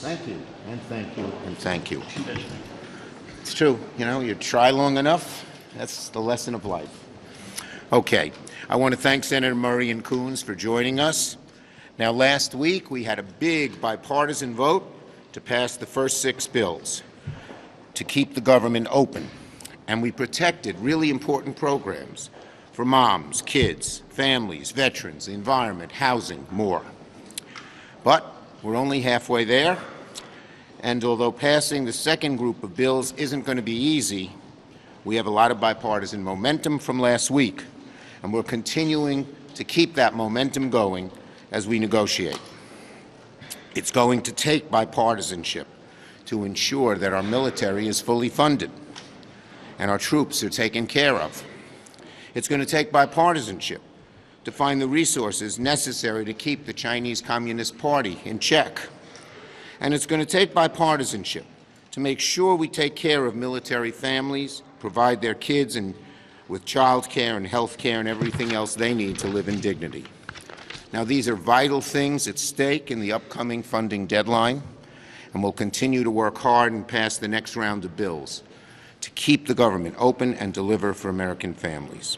Thank you, and thank you, and thank you. It's true, you try long enough, that's the lesson of life. Okay, I want to thank Senator Murray and Coons for joining us. Now, last week we had a big bipartisan vote to pass the first 6 bills to keep the government open, and we protected really important programs for moms, kids, families, veterans, the environment, housing, more. But we're only halfway there, and although passing the second group of bills isn't going to be easy, we have a lot of bipartisan momentum from last week, and we're continuing to keep that momentum going as we negotiate. It's going to take bipartisanship to ensure that our military is fully funded and our troops are taken care of. It's going to take bipartisanship to find the resources necessary to keep the Chinese Communist Party in check. And it's going to take bipartisanship to make sure we take care of military families, provide their kids with child care and health care and everything else they need to live in dignity. Now, these are vital things at stake in the upcoming funding deadline, and we'll continue to work hard and pass the next round of bills to keep the government open and deliver for American families.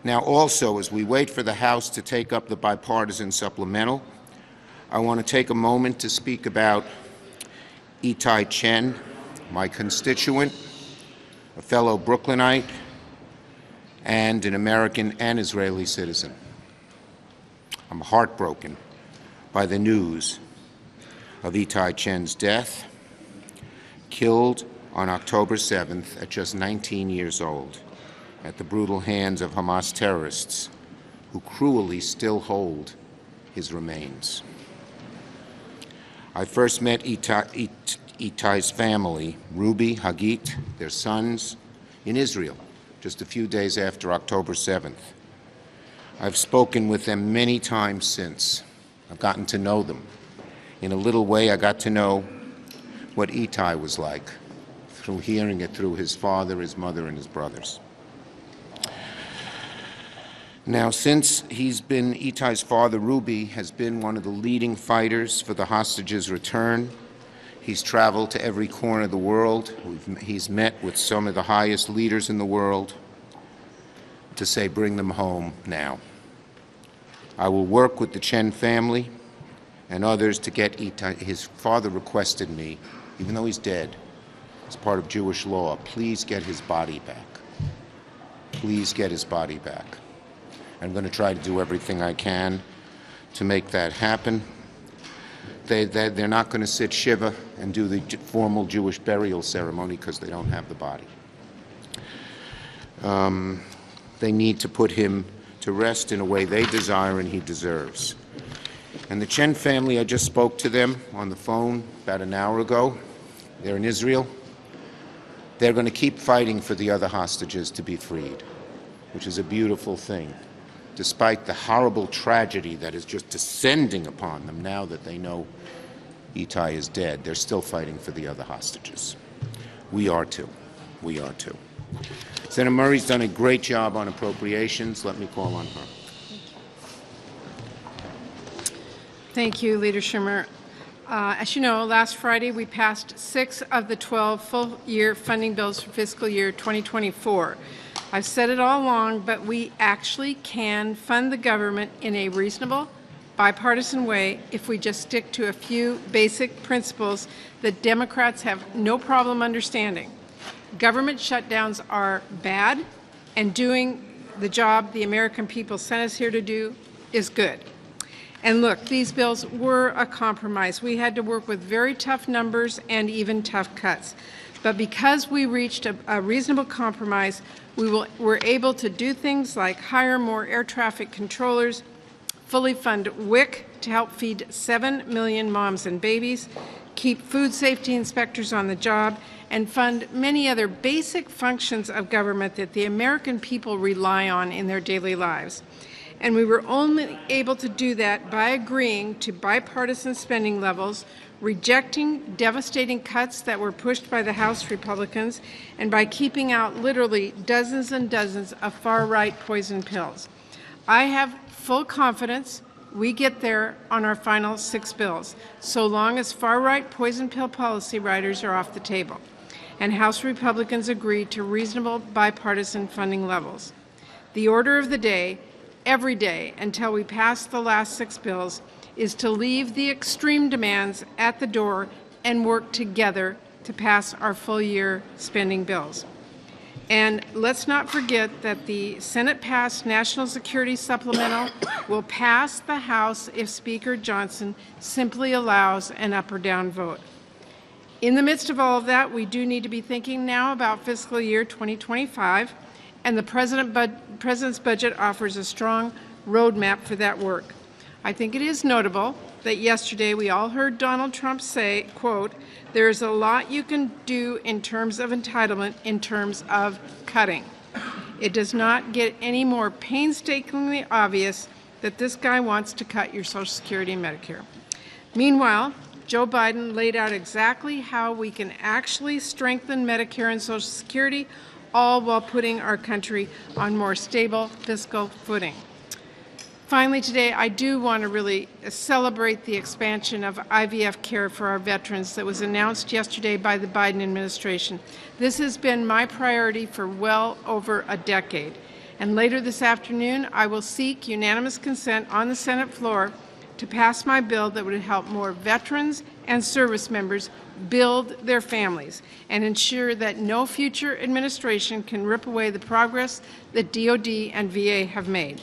Now, also, as we wait for the House to take up the bipartisan supplemental, I want to take a moment to speak about Itay Chen, my constituent, a fellow Brooklynite, and an American and Israeli citizen. I'm heartbroken by the news of Itay Chen's death, killed on October 7th at just 19 years old at the brutal hands of Hamas terrorists who cruelly still hold his remains. I first met Itay's family, Ruby, Hagit, their sons, in Israel just a few days after October 7th. I've spoken with them many times since. I've gotten to know them. In a little way, I got to know what Itay was like through hearing it through his father, his mother, and his brothers. Now, since Itay's father, Ruby, has been one of the leading fighters for the hostages' return. He's traveled to every corner of the world. He's met with some of the highest leaders in the world to say, bring them home now. I will work with the Chen family and others to get Itay. His father requested me, even though he's dead, as part of Jewish law, please get his body back. Please get his body back. I'm going to try to do everything I can to make that happen. They're not going to sit Shiva and do the formal Jewish burial ceremony because they don't have the body. They need to put him to rest in a way they desire and he deserves. And the Chen family, I just spoke to them on the phone about an hour ago. They're in Israel. They're going to keep fighting for the other hostages to be freed, which is a beautiful thing, despite the horrible tragedy that is just descending upon them now that they know Itay is dead. They're still fighting for the other hostages. We are too. We are too. Senator Murray's done a great job on appropriations. Let me call on her. Thank you, Leader Schumer. As you know, last Friday we passed 6 of the 12 full-year funding bills for fiscal year 2024. I've said it all along, but we actually can fund the government in a reasonable, bipartisan way if we just stick to a few basic principles that Democrats have no problem understanding. Government shutdowns are bad, and doing the job the American people sent us here to do is good. And look, these bills were a compromise. We had to work with very tough numbers and even tough cuts. But because we reached a reasonable compromise, we're able to do things like hire more air traffic controllers, fully fund WIC to help feed 7 million moms and babies, keep food safety inspectors on the job, and fund many other basic functions of government that the American people rely on in their daily lives. And we were only able to do that by agreeing to bipartisan spending levels, rejecting devastating cuts that were pushed by the House Republicans, and by keeping out literally dozens and dozens of far-right poison pills. I have full confidence we get there on our final 6 bills, so long as far-right poison pill policy riders are off the table, and House Republicans agree to reasonable bipartisan funding levels. The order of the day, every day until we pass the last 6 bills, is to leave the extreme demands at the door and work together to pass our full-year spending bills. And let's not forget that the Senate-passed National Security Supplemental will pass the House if Speaker Johnson simply allows an up or down vote. In the midst of all of that, we do need to be thinking now about fiscal year 2025, and the President's budget offers a strong roadmap for that work. I think it is notable that yesterday we all heard Donald Trump say, quote, "There's a lot you can do in terms of entitlement, in terms of cutting." It does not get any more painstakingly obvious that this guy wants to cut your Social Security and Medicare. Meanwhile, Joe Biden laid out exactly how we can actually strengthen Medicare and Social Security, all while putting our country on more stable fiscal footing. Finally, today, I do want to really celebrate the expansion of IVF care for our veterans that was announced yesterday by the Biden administration. This has been my priority for well over a decade. And later this afternoon, I will seek unanimous consent on the Senate floor to pass my bill that would help more veterans and service members build their families and ensure that no future administration can rip away the progress that DOD and VA have made.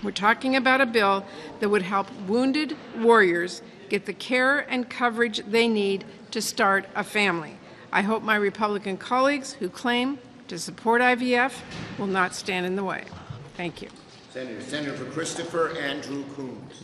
We're talking about a bill that would help wounded warriors get the care and coverage they need to start a family. I hope my Republican colleagues who claim to support IVF will not stand in the way. Thank you. Senator for Christopher Andrew Coons.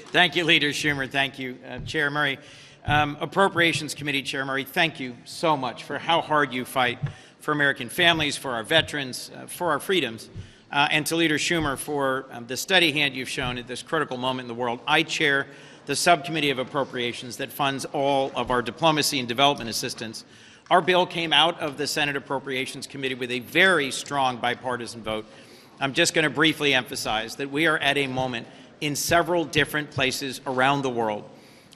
Thank you, Leader Schumer. Thank you, Chair Murray. Appropriations Committee Chair Murray, thank you so much for how hard you fight for American families, for our veterans, for our freedoms. And to Leader Schumer for the steady hand you've shown at this critical moment in the world. I chair the Subcommittee of Appropriations that funds all of our diplomacy and development assistance. Our bill came out of the Senate Appropriations Committee with a very strong bipartisan vote. I'm just going to briefly emphasize that we are at a moment in several different places around the world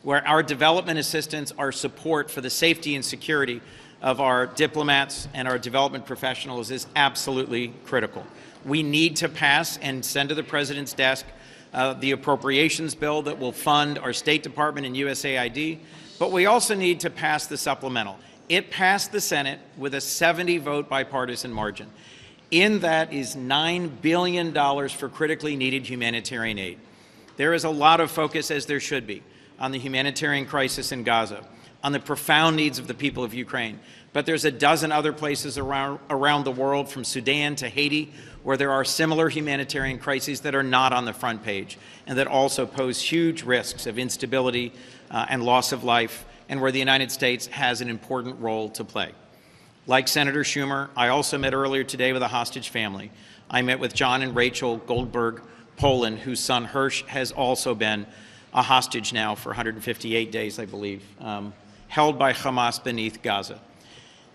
where our development assistance, our support for the safety and security of our diplomats and our development professionals is absolutely critical. We need to pass and send to the President's desk the appropriations bill that will fund our State Department and USAID, but we also need to pass the supplemental. It passed the Senate with a 70-vote bipartisan margin. In that is $9 billion for critically needed humanitarian aid. There is a lot of focus, as there should be, on the humanitarian crisis in Gaza, on the profound needs of the people of Ukraine. But there's a dozen other places around the world, from Sudan to Haiti, where there are similar humanitarian crises that are not on the front page and that also pose huge risks of instability and loss of life, and where the United States has an important role to play. Like Senator Schumer, I also met earlier today with a hostage family. I met with John and Rachel Goldberg Poland, whose son Hirsch has also been a hostage now for 158 days, I believe, held by Hamas beneath Gaza.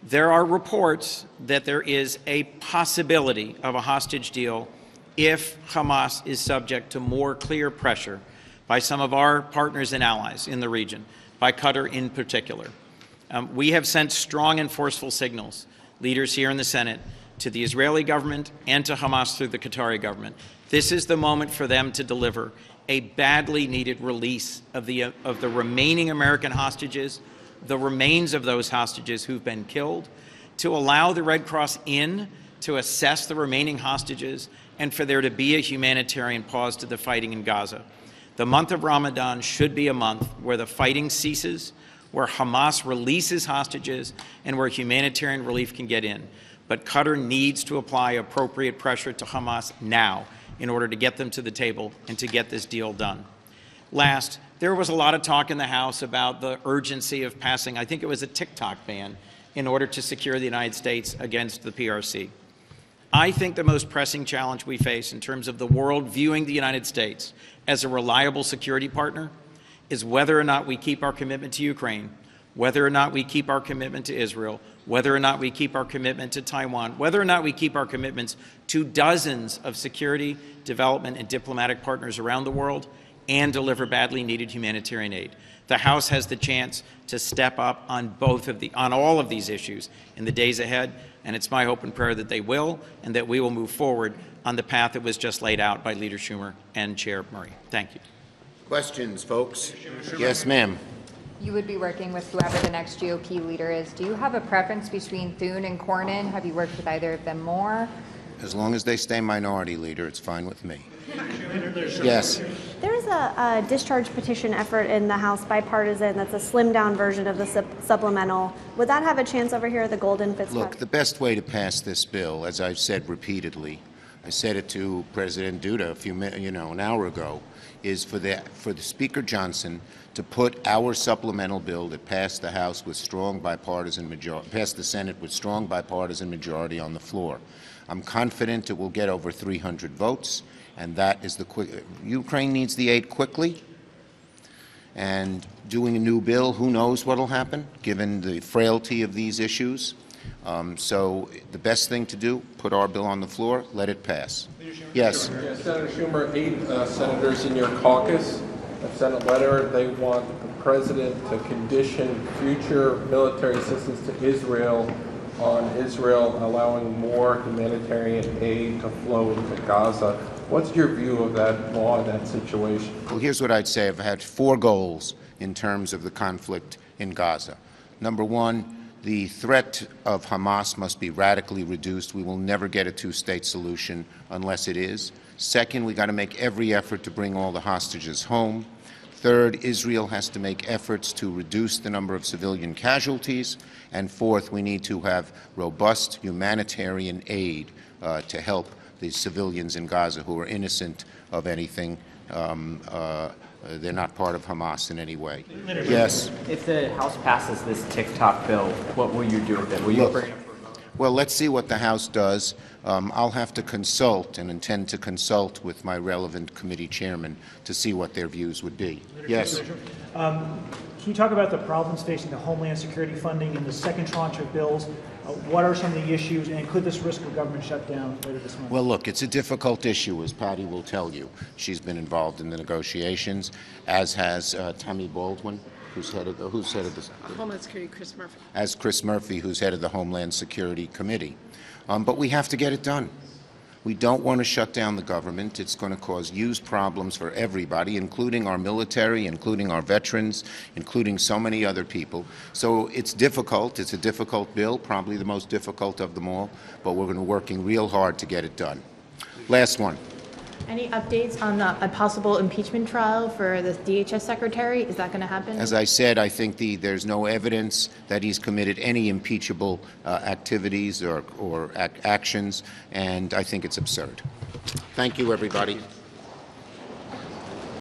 There are reports that there is a possibility of a hostage deal if Hamas is subject to more clear pressure by some of our partners and allies in the region, by Qatar in particular. We have sent strong and forceful signals, leaders here in the Senate, to the Israeli government and to Hamas through the Qatari government. This is the moment for them to deliver a badly needed release of the remaining American hostages, the remains of those hostages who've been killed, to allow the Red Cross in to assess the remaining hostages, and for there to be a humanitarian pause to the fighting in Gaza. The month of Ramadan should be a month where the fighting ceases, where Hamas releases hostages, and where humanitarian relief can get in. But Qatar needs to apply appropriate pressure to Hamas now in order to get them to the table and to get this deal done. Last, there was a lot of talk in the House about the urgency of passing, I think it was a TikTok ban, in order to secure the United States against the PRC. I think the most pressing challenge we face in terms of the world viewing the United States as a reliable security partner is whether or not we keep our commitment to Ukraine, whether or not we keep our commitment to Israel, whether or not we keep our commitment to Taiwan, whether or not we keep our commitments to dozens of security, development, and diplomatic partners around the world, and deliver badly needed humanitarian aid. The House has the chance to step up on all of these issues in the days ahead, and it's my hope and prayer that they will, and that we will move forward on the path that was just laid out by Leader Schumer and Chair Murray. Thank you. Questions, folks? Yes, ma'am. You would be working with whoever the next GOP leader is. Do you have a preference between Thune and Cornyn? Have you worked with either of them more? As long as they stay minority leader, it's fine with me. Yes. There's a discharge petition effort in the House, bipartisan, that's a slimmed-down version of the supplemental. Would that have a chance over here at the Golden Fitzpatrick? Look, the best way to pass this bill, as I've said repeatedly, I said it to President Duda an hour ago, is for the Speaker Johnson to put our supplemental bill that passed the House with strong bipartisan majority, passed the Senate with strong bipartisan majority on the floor. I'm confident it will get over 300 votes, and that is the quick. Ukraine needs the aid quickly, and doing a new bill, who knows what will happen, given the frailty of these issues. So the best thing to do, put our bill on the floor, let it pass. Yes. Yeah, Senator Schumer, 8 senators in your caucus have sent a letter. They want the president to condition future military assistance to Israel on Israel allowing more humanitarian aid to flow into Gaza. What's your view of that law and that situation? Well, here's what I'd say. I've had 4 goals in terms of the conflict in Gaza. Number 1, the threat of Hamas must be radically reduced. We will never get a 2-state solution unless it is. Second, we got to make every effort to bring all the hostages home. Third, Israel has to make efforts to reduce the number of civilian casualties. And fourth, we need to have robust humanitarian aid to help the civilians in Gaza who are innocent of anything. They're not part of Hamas in any way. Yes? If the House passes this TikTok bill, what will you do with it? Will you bring it for a vote? Well, let's see what the House does. I'll have to consult and intend to consult with my relevant committee chairman to see what their views would be. Yes? Can you talk about the problems facing the Homeland Security funding in the second tranche of bills? What are some of the issues, and could this risk a government shutdown later this month? Well, look, it's a difficult issue, as Patty will tell you. She's been involved in the negotiations, as has Tammy Baldwin, who's head of the Homeland Security, Chris Murphy. as Chris Murphy, who's head of the Homeland Security Committee. But we have to get it done. We don't want to shut down the government. It's going to cause huge problems for everybody, including our military, including our veterans, including so many other people. So it's difficult. It's a difficult bill, probably the most difficult of them all, but we're going to be working real hard to get it done. Last one. Any updates on a possible impeachment trial for the DHS secretary? Is that going to happen? As I said, I think there's no evidence that he's committed any impeachable activities or actions, and I think it's absurd. Thank you, everybody.